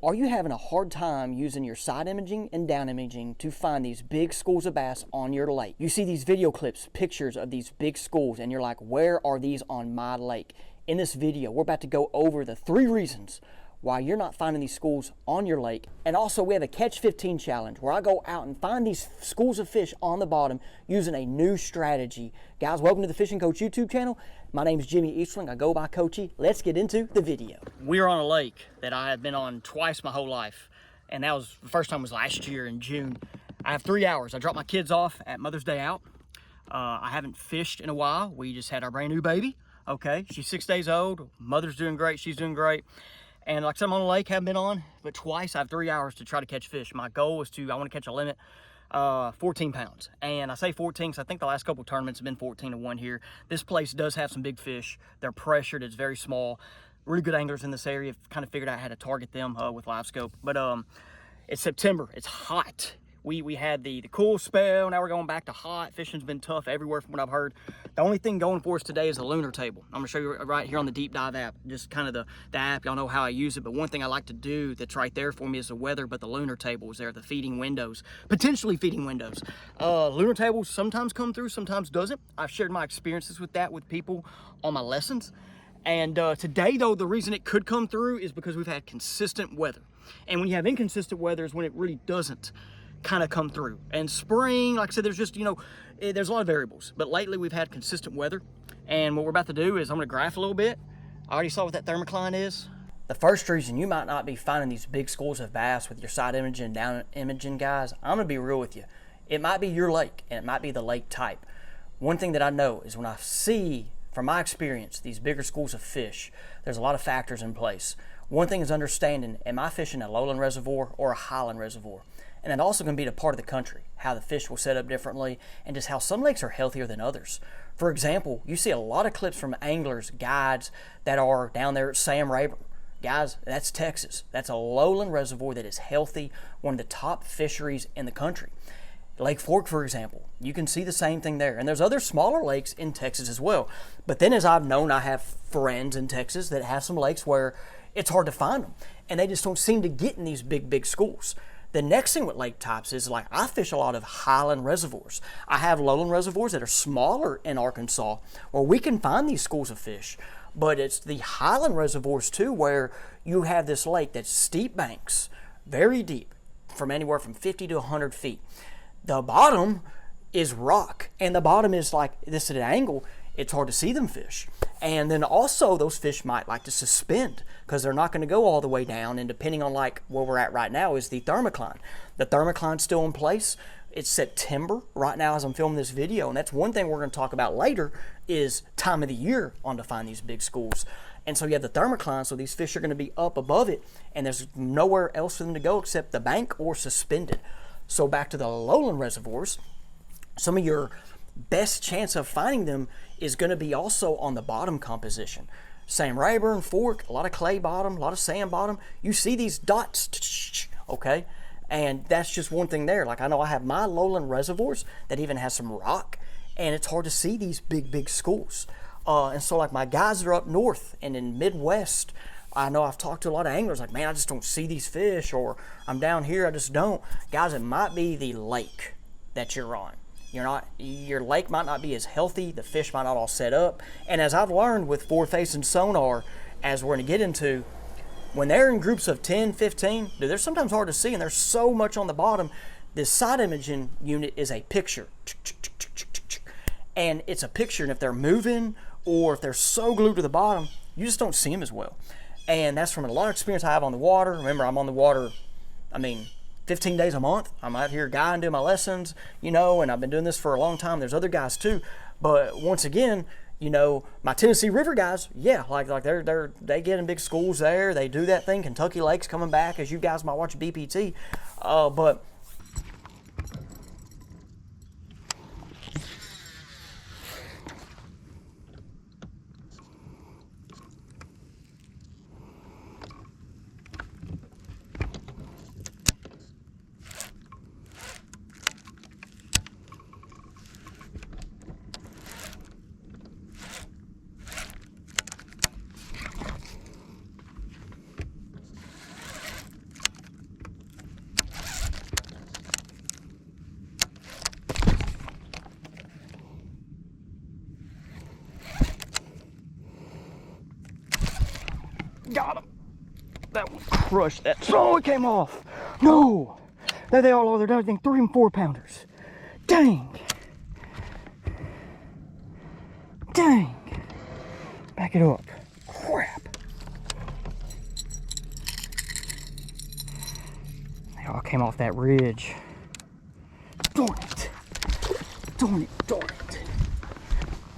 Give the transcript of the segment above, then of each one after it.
Are you having a hard time using your side imaging and down imaging to find these big schools of bass on your lake? You see these video clips, pictures of these big schools, and you're like, where are these on my lake? In this video, we're about to go over the 3 reasons why you're not finding these schools on your lake. And also, we have a Catch 15 challenge where I go out and find these schools of fish on the bottom using a new strategy. Guys, welcome to the Fishing Coach YouTube channel. My name is Jimmy Eastling. I go by Coachy. Let's get into the video. We're on a lake that I have been on twice my whole life. And that was, the first time was last year in June. I have 3 hours. I dropped my kids off at Mother's Day out. I haven't fished in a while. We just had our brand new baby. Okay, she's 6 days old. Mother's doing great. She's doing great. And like I said, I'm on a lake, haven't been on, but twice. I have 3 hours to try to catch fish. My goal is I want to catch a limit, 14 pounds. And I say 14 because I think the last couple of tournaments have been 14-1 here. This place does have some big fish. They're pressured, it's very small. Really good anglers in this area. Kind of figured out how to target them with Livescope. But it's September, it's hot. We had the cool spell, now we're going back to hot. Fishing's been tough everywhere from what I've heard. The only thing going for us today is a lunar table. I'm gonna show you right here on the Deep Dive app, just kind of the app. Y'all know how I use it, but one thing I like to do that's right there for me is the weather, but the lunar table is there, the feeding windows, potentially feeding windows. Lunar tables sometimes come through, sometimes doesn't. I've shared my experiences with that with people on my lessons. And today, though, the reason it could come through is because we've had consistent weather. And when you have inconsistent weather is when it really doesn't kind of come through. And spring, like I said, there's just, there's a lot of variables. But lately we've had consistent weather. And what we're about to do is I'm going to graph a little bit. I already saw what that thermocline is. The first reason you might not be finding these big schools of bass with your side imaging and down imaging, guys, I'm going to be real with you. It might be your lake, and it might be the lake type. One thing that I know is when I see, from my experience, these bigger schools of fish, there's a lot of factors in place. One thing is understanding, am I fishing a lowland reservoir or a highland reservoir? And then also going to be the part of the country, how the fish will set up differently, and just how some lakes are healthier than others. For example, you see a lot of clips from anglers, guides that are down there at Sam Rayburn. Guys, that's Texas. That's a lowland reservoir that is healthy, one of the top fisheries in the country. Lake Fork, for example, you can see the same thing there. And there's other smaller lakes in Texas as well. But then as I've known, I have friends in Texas that have some lakes where it's hard to find them. And they just don't seem to get in these big schools. The next thing with lake types is, like, I fish a lot of highland reservoirs. I have lowland reservoirs that are smaller in Arkansas where we can find these schools of fish. But it's the highland reservoirs too where you have this lake that's steep banks, very deep, from anywhere from 50 to 100 feet. The bottom is rock, and the bottom is like this at an angle. It's hard to see them fish. And then also those fish might like to suspend because they're not going to go all the way down. And depending on like where we're at right now is the thermocline. The thermocline's still in place. It's September right now as I'm filming this video. And that's one thing we're going to talk about later is time of the year on to find these big schools. And so you have the thermocline, so these fish are going to be up above it. And there's nowhere else for them to go except the bank or suspended. So back to the lowland reservoirs, some of your best chance of finding them is going to be also on the bottom composition. Sam Rayburn, Fork, a lot of clay bottom, a lot of sand bottom. You see these dots, okay? And that's just one thing there. Like I know I have my lowland reservoirs that even has some rock, and it's hard to see these big schools. And so like my guys that are up north and in Midwest, I know I've talked to a lot of anglers like, man, I just don't see these fish, or I'm down here, I just don't. Guys, it might be the lake that you're on. Your lake might not be as healthy, the fish might not all set up. And as I've learned with forward-facing sonar, as we're going to get into, when they're in groups of 10, 15, they're sometimes hard to see, and there's so much on the bottom. This side imaging unit is a picture. And it's a picture, and if they're moving or if they're so glued to the bottom, you just don't see them as well. And that's from a lot of experience I have on the water. Remember, I'm on the water, 15 days a month. I'm out here guiding, doing my lessons, and I've been doing this for a long time. There's other guys too. But once again, my Tennessee River guys, yeah, like they get in big schools there. They do that thing. Kentucky Lake's coming back, as you guys might watch BPT. But crush that. Oh, it came off. No. There they all are. They're, I think, 3 and 4 pounders. Dang. Dang. Back it up. Crap. They all came off that ridge. Darn it. Darn it. Darn it.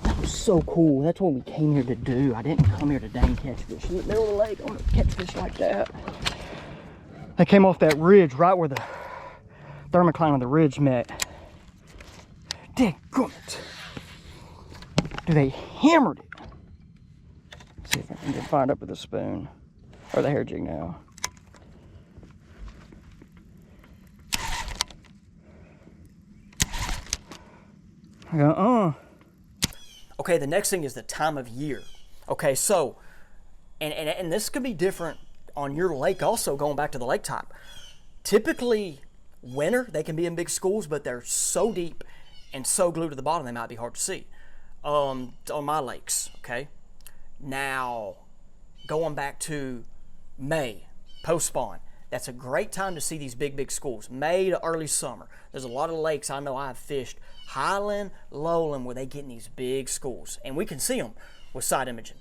That was so cool. That's what we came here to do. I didn't come here to dang catch fish. In the middle of the lake, I want to catch fish like that. They came off that ridge right where the thermocline of the ridge met. Dadgummit. Dude, they hammered it. Let's see if I can get fired up with a spoon. Or the hair jig now. Okay, the next thing is the time of year. Okay, so, and this could be different on your lake also, going back to the lake type. Typically, winter, they can be in big schools, but they're so deep and so glued to the bottom, they might be hard to see. On my lakes, okay? Now, going back to May, post-spawn, that's a great time to see these big schools. May to early summer. There's a lot of lakes I know I've fished, highland, lowland, where they get in these big schools. And we can see them with side imaging.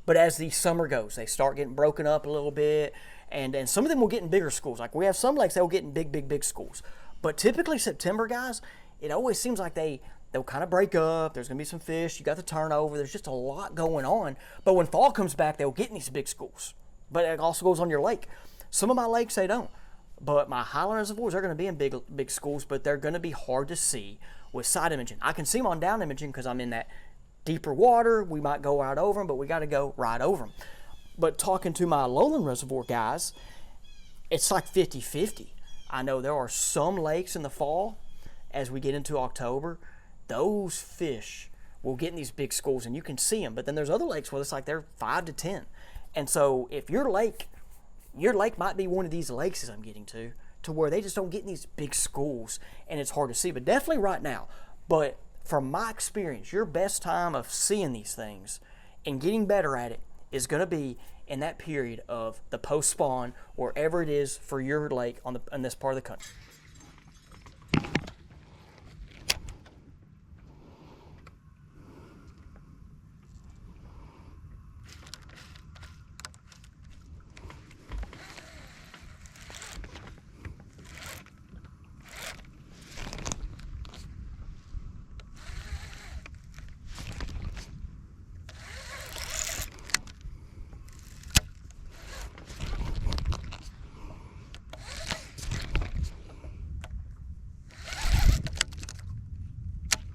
But as the summer goes, they start getting broken up a little bit. And some of them will get in bigger schools. Like we have some lakes that will get in big schools. But typically September, guys, it always seems like they'll kind of break up. There's going to be some fish. You got the turnover. There's just a lot going on. But when fall comes back, they'll get in these big schools. But it also goes on your lake. Some of my lakes, they don't. But my highland reservoirs, they're going to be in big schools, but they're going to be hard to see with side imaging. I can see them on down imaging because I'm in that deeper water. We might go right over them, but we got to go right over them. But talking to my lowland reservoir guys, it's like 50-50. I know there are some lakes in the fall, as we get into October, those fish will get in these big schools and you can see them. But then there's other lakes where it's like they're 5 to 10. And so if your lake might be one of these lakes as I'm getting to where they just don't get in these big schools and it's hard to see, but definitely right now. But from my experience, your best time of seeing these things and getting better at it is going to be in that period of the post-spawn, wherever it is for your lake in this part of the country.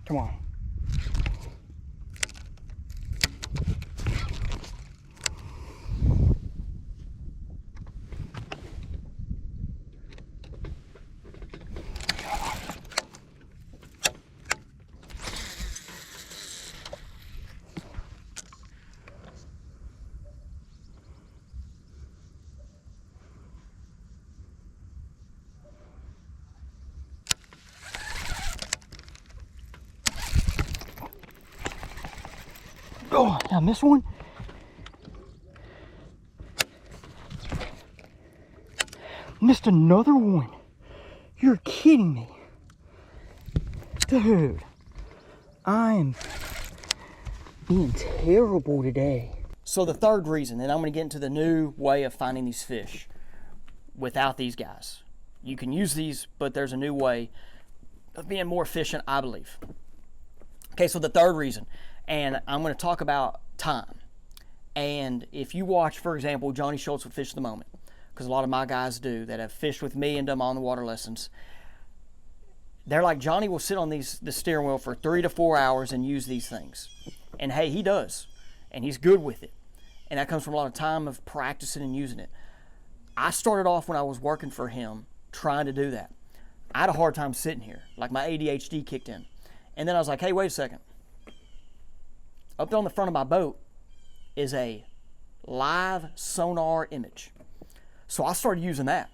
Come on. Oh, did I miss one? Missed another one. You're kidding me. Dude, I am being terrible today. So the third reason, and I'm going to get into the new way of finding these fish without these guys. You can use these, but there's a new way of being more efficient, I believe. Okay, so the third reason, and I'm going to talk about time. And if you watch, for example, Johnny Schultz with Fish of the Moment, because a lot of my guys do that have fished with me and done on the water lessons, they're like, Johnny will sit on the steering wheel for 3 to 4 hours and use these things. And hey, he does. And he's good with it. And that comes from a lot of time of practicing and using it. I started off when I was working for him trying to do that. I had a hard time sitting here. Like my ADHD kicked in. And then I was like, hey, wait a second. Up on the front of my boat is a live sonar image. So I started using that.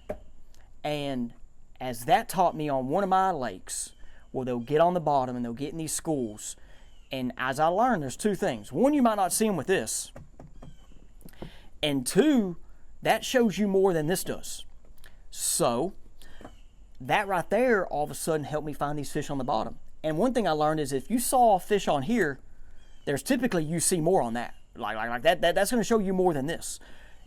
And as that taught me on one of my lakes, where they'll get on the bottom and they'll get in these schools. And as I learned, there's two things. One, you might not see them with this. And two, That shows you more than this does. So that right there all of a sudden helped me find these fish on the bottom. And one thing I learned is if you saw a fish on here, there's typically you see more on that. Like that's going to show you more than this.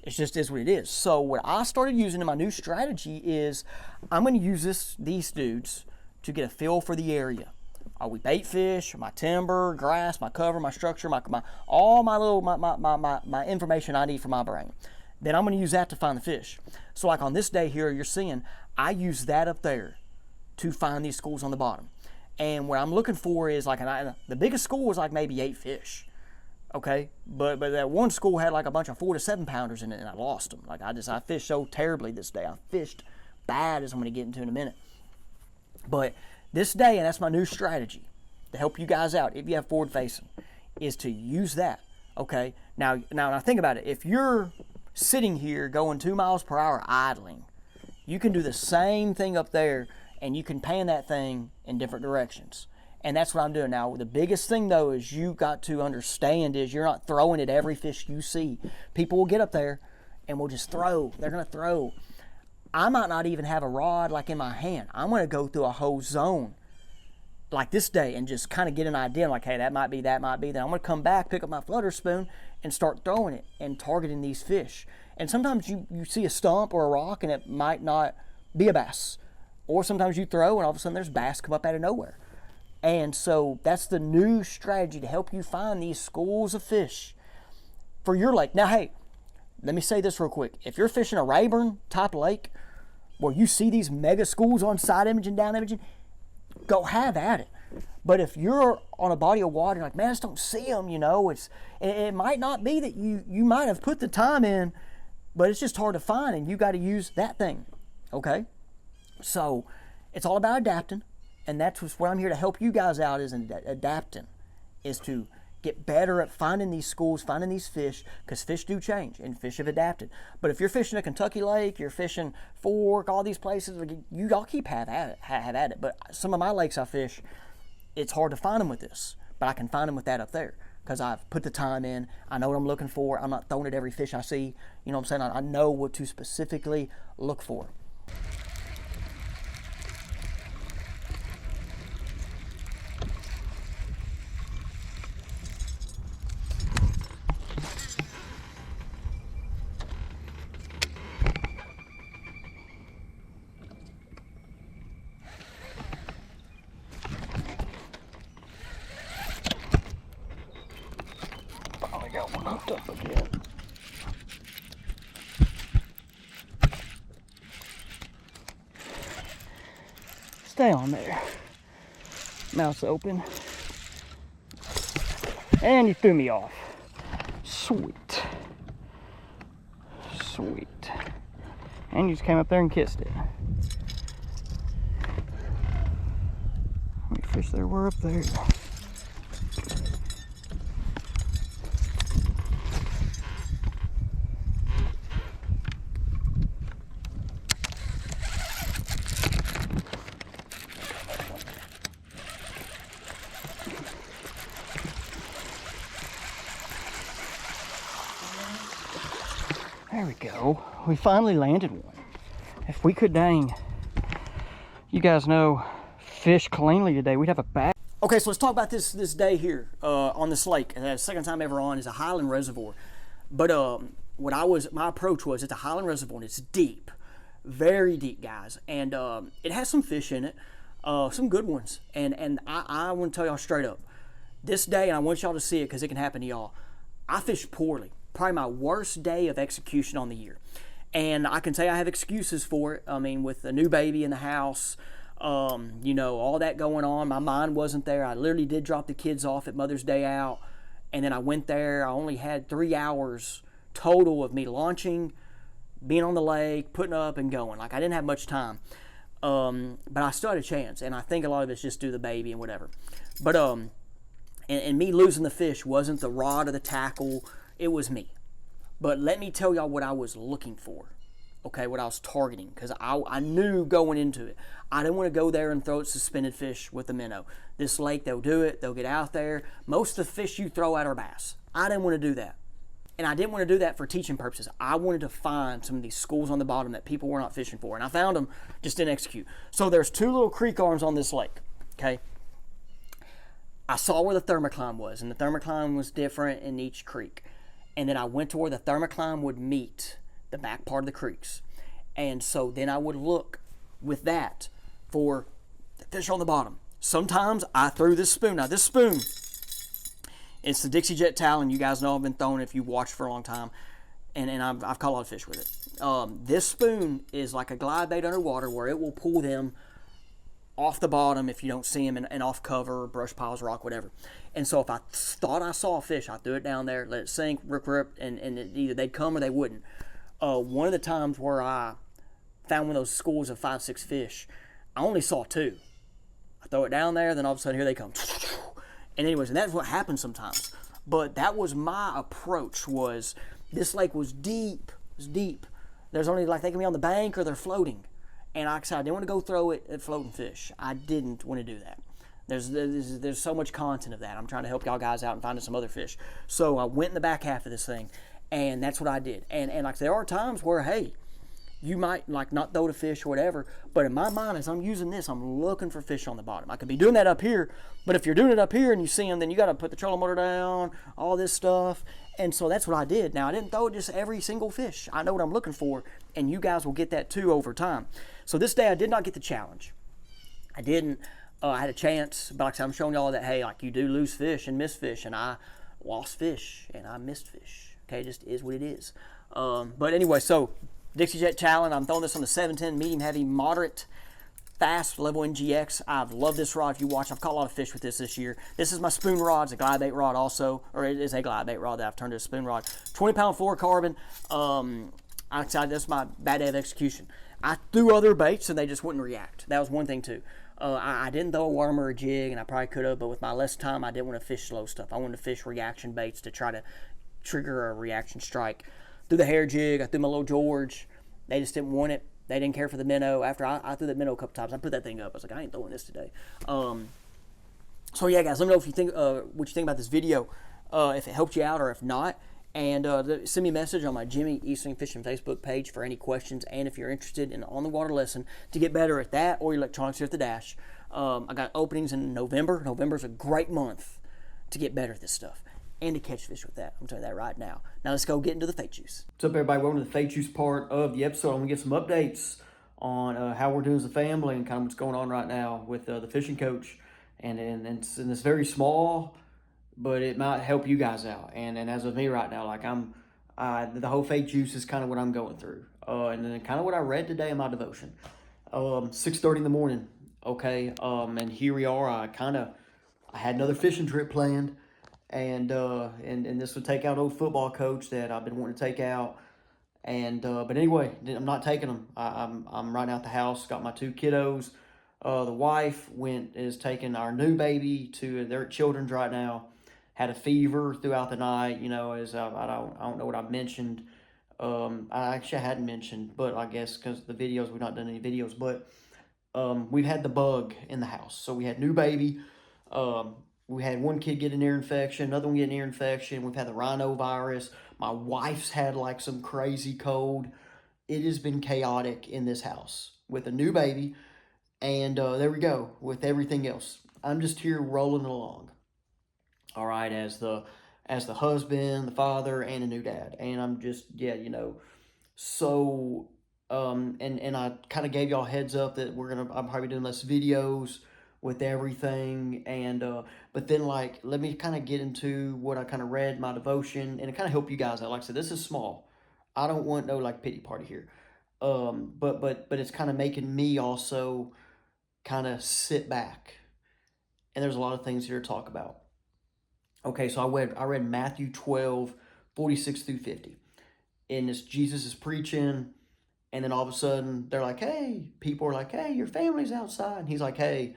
It just is what it is. So what I started using in my new strategy is I'm going to use these dudes to get a feel for the area. Are we bait fish, my timber, grass, my cover, my structure, all my little my information I need for my brain. Then I'm going to use that to find the fish. So like on this day here, you're seeing I use that up there to find these schools on the bottom. And what I'm looking for is like the biggest school was like maybe 8 fish. Okay, but that one school had like a bunch of 4 to 7 pounders in it, and I lost them. Like I fished so terribly this day. I fished bad, as I'm going to get into in a minute. But this day, and that's my new strategy to help you guys out if you have forward facing, is to use that. Okay, now think about it. If you're sitting here going 2 miles per hour idling, you can do the same thing up there, and you can pan that thing in different directions. And that's what I'm doing now. The biggest thing, though, is you got to understand is you're not throwing at every fish you see. People will get up there and will just throw. They're going to throw. I might not even have a rod like in my hand. I'm going to go through a whole zone like this day and just kind of get an idea. Like, hey, that might be. Then I'm going to come back, pick up my flutter spoon, and start throwing it and targeting these fish. And sometimes you see a stump or a rock and it might not be a bass. Or sometimes you throw and all of a sudden there's bass come up out of nowhere. And so that's the new strategy to help you find these schools of fish for your lake. Now, hey, let me say this real quick. If you're fishing a Rayburn type lake where you see these mega schools on side imaging, down imaging, go have at it. But if you're on a body of water, you're like, man, I just don't see them, it might not be that you might have put the time in, but it's just hard to find, and you got to use that thing, okay? So it's all about adapting. And that's what I'm here to help you guys out is in adapting, is to get better at finding these schools, finding these fish, because fish do change and fish have adapted. But if you're fishing a Kentucky lake, you're fishing Fork, all these places, y'all keep have at it. But some of my lakes I fish, it's hard to find them with this, but I can find them with that up there because I've put the time in. I know what I'm looking for. I'm not throwing at every fish I see. You know what I'm saying? I know what to specifically look for. Got one hooked up again. Stay on there. Mouth's open. And you threw me off. Sweet. Sweet. And you just came up there and kissed it. How many fish there were up there? There we go. We finally landed one. If we could you guys know, fish cleanly today, we'd have a bag. Okay, so let's talk about this day here on this lake. The second time ever on is a highland reservoir. But my approach was, it's a highland reservoir and it's deep, very deep, guys. And it has some fish in it, some good ones. And I want to tell y'all straight up, this day, and I want y'all to see it because it can happen to y'all, I fished poorly. Probably my worst day of execution on the year. And I can say I have excuses for it. I mean, with a new baby in the house, all that going on, my mind wasn't there. I literally did drop the kids off at Mother's Day out, and then I went there. I only had 3 hours total of me launching, being on the lake, putting up and going. Like, I didn't have much time. But I still had a chance, and I think a lot of it's just due to the baby and whatever. But and me losing the fish wasn't the rod or the tackle. It was me. But let me tell y'all what I was looking for, okay, what I was targeting, because I knew going into it, I didn't want to go there and throw at suspended fish with the minnow. This lake, they'll do it, they'll get out there. Most of the fish you throw at are bass. I didn't want to do that. And I didn't want to do that for teaching purposes. I wanted to find some of these schools on the bottom that people were not fishing for. And I found them, just didn't execute. So there's 2 little creek arms on this lake, okay? I saw where the thermocline was, and the thermocline was different in each creek. And then I went to where the thermocline would meet the back part of the creeks. And so then I would look with that for the fish on the bottom. Sometimes I threw this spoon. Now this spoon, it's the Dixie Jet Talon. You guys know I've been throwing it if you've watched for a long time. And I've caught a lot of fish with it. This spoon is like a glide bait underwater where it will pull them off the bottom if you don't see them, and off cover, brush piles, rock, whatever. And so if I thought I saw a fish, I threw it down there, let it sink, rip, and either they'd come or they wouldn't. One of the times where I found one of those schools of 5-6 fish, I only saw 2. I throw it down there, then all of a sudden here they come. And anyways, and that's what happens sometimes. But that was my approach, was this lake was deep. It was deep. There's only, like, they can be on the bank or they're floating. And like I said, I didn't want to go throw it at floating fish. I didn't want to do that. There's so much content of that. I'm trying to help y'all guys out and finding some other fish. So I went in the back half of this thing, and that's what I did. And like, there are times where, hey, you might like not throw the fish or whatever, but in my mind, as I'm using this, I'm looking for fish on the bottom. I could be doing that up here, but if you're doing it up here and you see them, then you got to put the trolling motor down, all this stuff. And so that's what I did. Now, I didn't throw just every single fish. I know what I'm looking for, and you guys will get that too over time. So this day, I did not get the challenge. I didn't. I had a chance, but like I said, I'm showing y'all that, hey, like, you do lose fish and miss fish, and I lost fish and I missed fish. Okay, it just is what it is. But anyway, so Dixie Jet Talon, I'm throwing this on the 710 medium heavy moderate fast level NGX. I've loved this rod. If you watch, I've caught a lot of fish with this year. This is my spoon rod. It's a glide bait rod also, or it is a glide bait rod that I've turned to a spoon rod. 20-pound fluorocarbon. I decided that's my bad day of execution. I threw other baits and they just wouldn't react. That was one thing too. I didn't throw a worm or a jig, and I probably could have, but with my less time, I didn't want to fish slow stuff. I wanted to fish reaction baits to try to trigger a reaction strike. Threw the hair jig, I threw my little George. They just didn't want it. They didn't care for the minnow. After I threw that minnow a couple times, I put that thing up. I was like, I ain't throwing this today. So yeah, guys, let me know if you think what you think about this video, if it helped you out or if not. And send me a message on my Jimmy Easting Fishing Facebook page for any questions. And if you're interested in an on-the-water lesson to get better at that or electronics here at the dash, I got openings in November. November's a great month to get better at this stuff and to catch fish with that. I'm telling you that right now. Now let's go get into the fake juice. What's up, everybody? Welcome to the fake juice part of the episode. I'm going to get some updates on how we're doing as a family and kind of what's going on right now with the fishing coach. And it's very small, but it might help you guys out. And as of me right now, like the whole fake juice is kind of what I'm going through. And then kind of what I read today in my devotion. 6:30 in the morning. Okay. And here we are. I had another fishing trip planned. And this would take out old football coach that I've been wanting to take out. And but anyway, I'm not taking them. I'm right now at the house. Got my 2 kiddos. The wife is taking our new baby to their children's right now. Had a fever throughout the night. You know, as I don't know what I mentioned. I hadn't mentioned, but I guess because the videos, we've not done any videos. But we've had the bug in the house. So we had new baby. We had one kid get an ear infection, another one get an ear infection. We've had the rhinovirus. My wife's had like some crazy cold. It has been chaotic in this house with a new baby. And there we go with everything else. I'm just here rolling along. All right, as the husband, the father, and a new dad. And I'm just, yeah, you know, so, and I kind of gave y'all heads up that I'm probably doing less videos with everything. And but then, like, let me kind of get into what I kind of read, my devotion, and it kind of help you guys out. Like I said, this is small. I don't want no like pity party here. But it's kind of making me also kind of sit back. And there's a lot of things here to talk about. Okay, so I read Matthew 12:46-50. And this Jesus is preaching, and then all of a sudden they're like, hey, people are like, hey, your family's outside. And he's like, hey,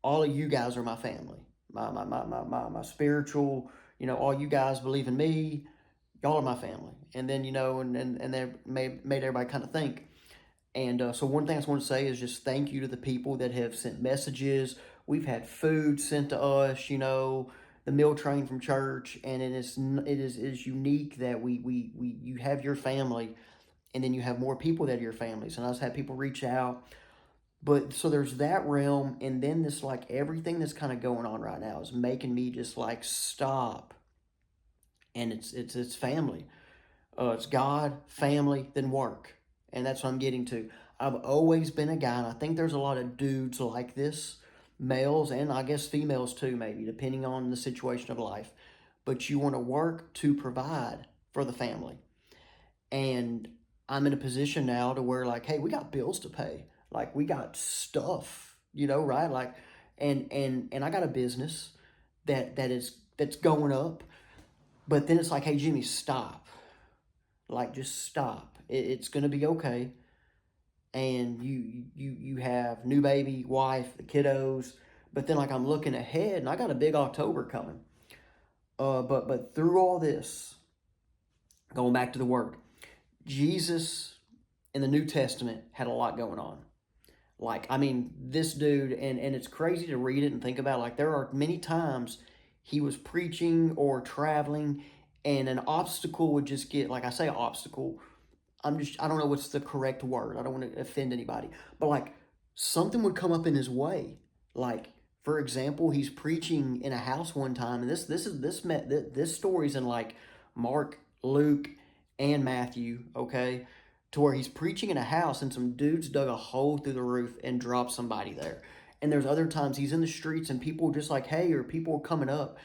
all of you guys are my family. My spiritual, you know, all you guys believe in me, y'all are my family. And then, you know, and they made everybody kind of think. And so one thing I just want to say is just thank you to the people that have sent messages. We've had food sent to us, you know, the meal train from church, and it is unique that you have your family, and then you have more people that are your families. And I just had people reach out. But so there's that realm, and then this like everything that's kind of going on right now is making me just like stop. And it's family. It's God, family, then work. And that's what I'm getting to. I've always been a guy, and I think there's a lot of dudes like this, males and I guess females too, maybe, depending on the situation of life. But you want to work to provide for the family. And I'm in a position now to where, like, hey, we got bills to pay. Like, we got stuff, right? Like, and I got a business that's going up. But then it's like, hey, Jimmy, stop. Like, just stop. It's gonna be okay. And you have new baby, wife, the kiddos. But then like I'm looking ahead, and I got a big October coming. But through all this, going back to the word, Jesus in the New Testament had a lot going on. Like, I mean, this dude, and it's crazy to read it and think about, like, there are many times he was preaching or traveling, and an obstacle would just get, like I say, obstacle. I don't know what's the correct word. I don't want to offend anybody. But, like, something would come up in his way. Like, for example, he's preaching in a house one time, and this story's in, like, Mark, Luke, and Matthew, okay? To where he's preaching in a house and some dudes dug a hole through the roof and dropped somebody there. And there's other times he's in the streets and people just like, hey, or people are coming up.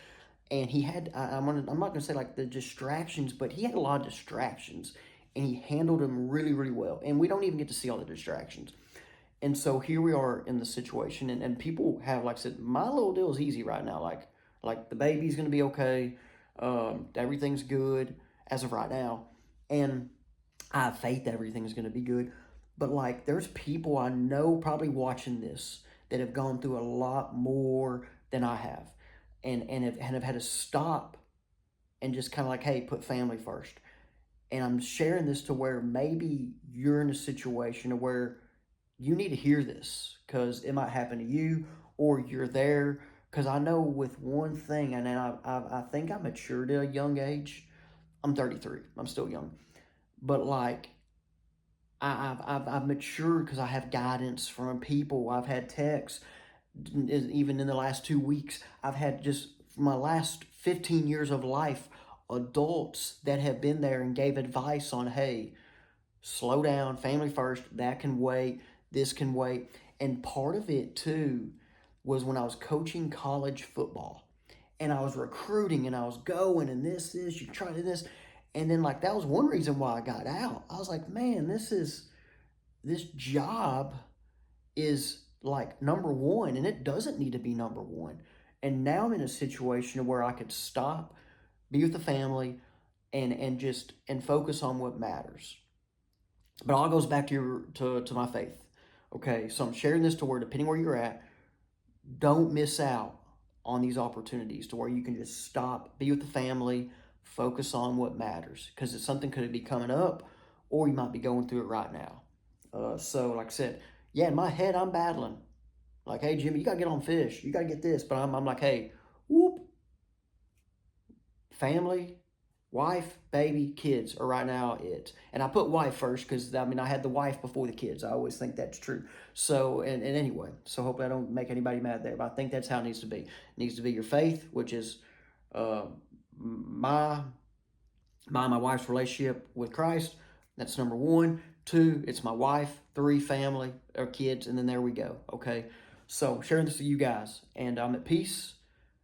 And he had, I'm not going to say like the distractions, but he had a lot of distractions. And he handled them really, really well. And we don't even get to see all the distractions. And so here we are in the situation. And people have, like I said, my little deal is easy right now. Like the baby's going to be okay. Everything's good as of right now. And I have faith that everything's going to be good. But like, there's people I know probably watching this that have gone through a lot more than I have, and have had to stop and just kind of like, hey, put family first. And I'm sharing this to where maybe you're in a situation where you need to hear this because it might happen to you or you're there. Because I know with one thing, and then I think I matured at a young age. I'm 33. I'm still young. But like, I've matured because I have guidance from people. I've had texts, even in the last 2 weeks. I've had just my last 15 years of life, adults that have been there and gave advice on, hey, slow down, family first, that can wait, this can wait. And part of it too was when I was coaching college football and I was recruiting and I was going and you try this. And then like that was one reason why I got out. I was like, man, this job is like number one and it doesn't need to be number one. And now I'm in a situation where I could stop, be with the family, and focus on what matters. But it all goes back to my faith. Okay, so I'm sharing this to where depending where you're at, don't miss out on these opportunities to where you can just stop, be with the family, focus on what matters because it's something could be coming up or you might be going through it right now. So like I said, yeah, in my head, I'm battling. Like, hey, Jimmy, you got to get on fish. You got to get this. But I'm like, hey, whoop, family, wife, baby, kids are right now it. And I put wife first because, I mean, I had the wife before the kids. I always think that's true. So, and anyway, so hopefully I don't make anybody mad there. But I think that's how it needs to be. It needs to be your faith, which is my wife's relationship with Christ. That's number one. Two, it's my wife. Three, family or kids. And then there we go. Okay. So sharing this with you guys. And I'm at peace.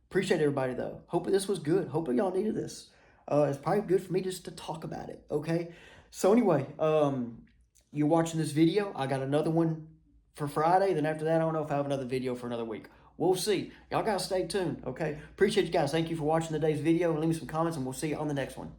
Appreciate everybody though. Hopefully this was good. Hopefully y'all needed this. It's probably good for me just to talk about it. Okay. So anyway, you're watching this video. I got another one for Friday. Then after that, I don't know if I have another video for another week. We'll see. Y'all gotta stay tuned. Okay. Appreciate you guys. Thank you for watching today's video. Leave me some comments and we'll see you on the next one.